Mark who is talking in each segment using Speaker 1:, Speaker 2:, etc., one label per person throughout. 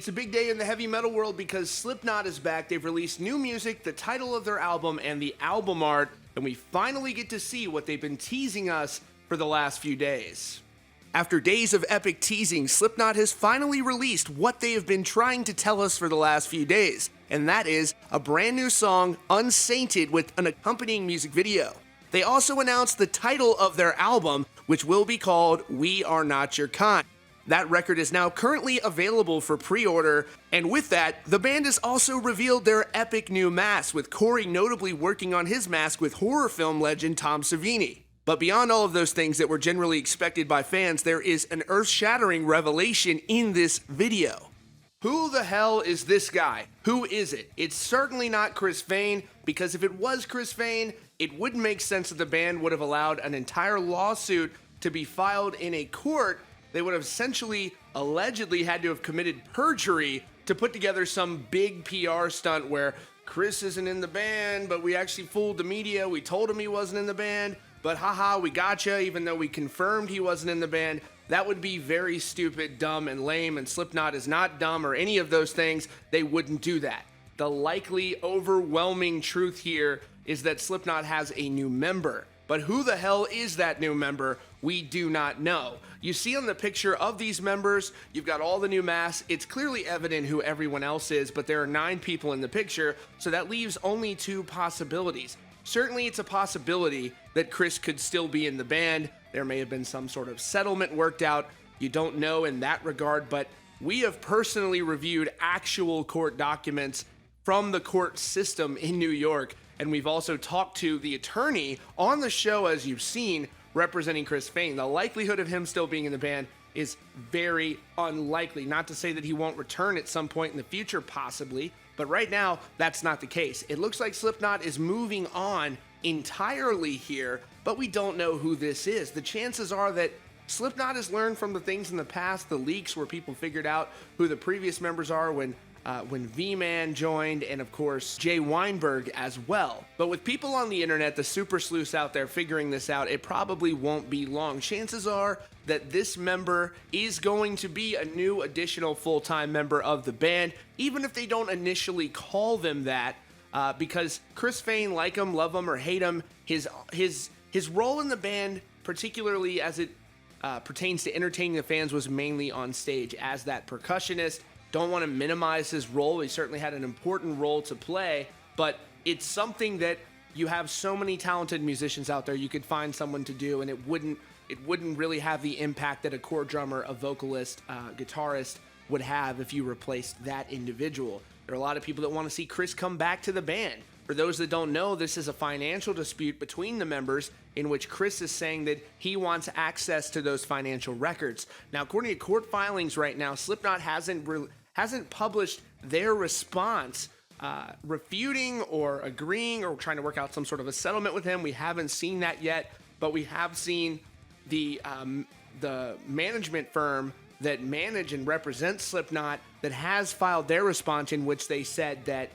Speaker 1: It's a big day in the heavy metal world because Slipknot is back. They've released new music, the title of their album, and the album art, and we finally get to see what they've been teasing us for the last few days. After days of epic teasing, Slipknot has finally released what they have been trying to tell us for the last few days, and that is a brand new song, Unsainted, with an accompanying music video. They also announced the title of their album, which will be called We Are Not Your Kind. That record is now currently available for pre-order, and with that, the band has also revealed their epic new mask, with Corey notably working on his mask with horror film legend Tom Savini. But beyond all of those things that were generally expected by fans, there is an earth-shattering revelation in this video. Who the hell is this guy? Who is it? It's certainly not Chris Vane, because if it was Chris Vane, it wouldn't make sense that the band would have allowed an entire lawsuit to be filed in a court. They would have essentially, allegedly had to have committed perjury to put together some big PR stunt where Chris isn't in the band, but we actually fooled the media. We told him he wasn't in the band, but haha, we gotcha, even though we confirmed he wasn't in the band. That would be very stupid, dumb, and lame, and Slipknot is not dumb or any of those things. They wouldn't do that. The likely, overwhelming truth here is that Slipknot has a new member. But who the hell is that new member? We do not know. You see on the picture of these members, you've got all the new masks. It's clearly evident who everyone else is, but there are 9 people in the picture, so that leaves only 2 possibilities. Certainly it's a possibility that Chris could still be in the band. There may have been some sort of settlement worked out. You don't know in that regard, but we have personally reviewed actual court documents from the court system in New York, and we've also talked to the attorney on the show, as you've seen, representing Chris Vane. The likelihood of him still being in the band is very unlikely. Not to say that he won't return at some point in the future, possibly, but right now, that's not the case. It looks like Slipknot is moving on entirely here, but we don't know who this is. The chances are that Slipknot has learned from the things in the past, the leaks where people figured out who the previous members are when V-Man joined, and of course Jay Weinberg as well. But with people on the internet, the super sleuths out there figuring this out, it probably won't be long. Chances are that this member is going to be a new additional full-time member of the band, even if they don't initially call them that, because Chris Vane, like him, love him, or hate him, his role in the band, particularly as it pertains to entertaining the fans, was mainly on stage as that percussionist. Don't want to minimize his role. He certainly had an important role to play, but it's something that you have so many talented musicians out there, you could find someone to do, and it wouldn't really have the impact that a core drummer, a vocalist, guitarist would have if you replaced that individual. There are a lot of people that want to see Chris come back to the band. For those that don't know, this is a financial dispute between the members in which Chris is saying that he wants access to those financial records. Now, according to court filings right now, Slipknot hasn't published their response refuting or agreeing or trying to work out some sort of a settlement with him. We haven't seen that yet, but we have seen the management firm that manage and represent Slipknot that has filed their response, in which they said that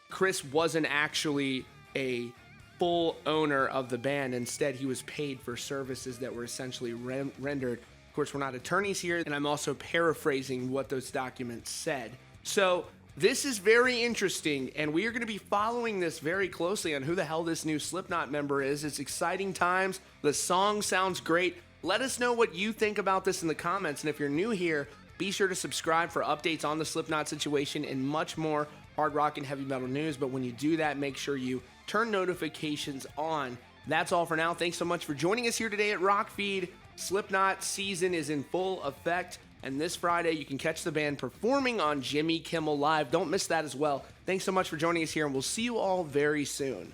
Speaker 1: Chris wasn't actually a full owner of the band. Instead, he was paid for services that were essentially rendered. Of course, we're not attorneys here, and I'm also paraphrasing what those documents said. So this is very interesting, and we are going to be following this very closely on who the hell this new Slipknot member is. It's exciting times. The song sounds great. Let us know what you think about this in the comments, and if you're new here, be sure to subscribe for updates on the Slipknot situation and much more hard rock and heavy metal news. But when you do that, make sure you turn notifications on. That's all for now. Thanks so much for joining us here today at Rockfeed. Slipknot season is in full effect, and this Friday you can catch the band performing on Jimmy Kimmel Live. Don't miss that as well. Thanks so much for joining us here, and we'll see you all very soon.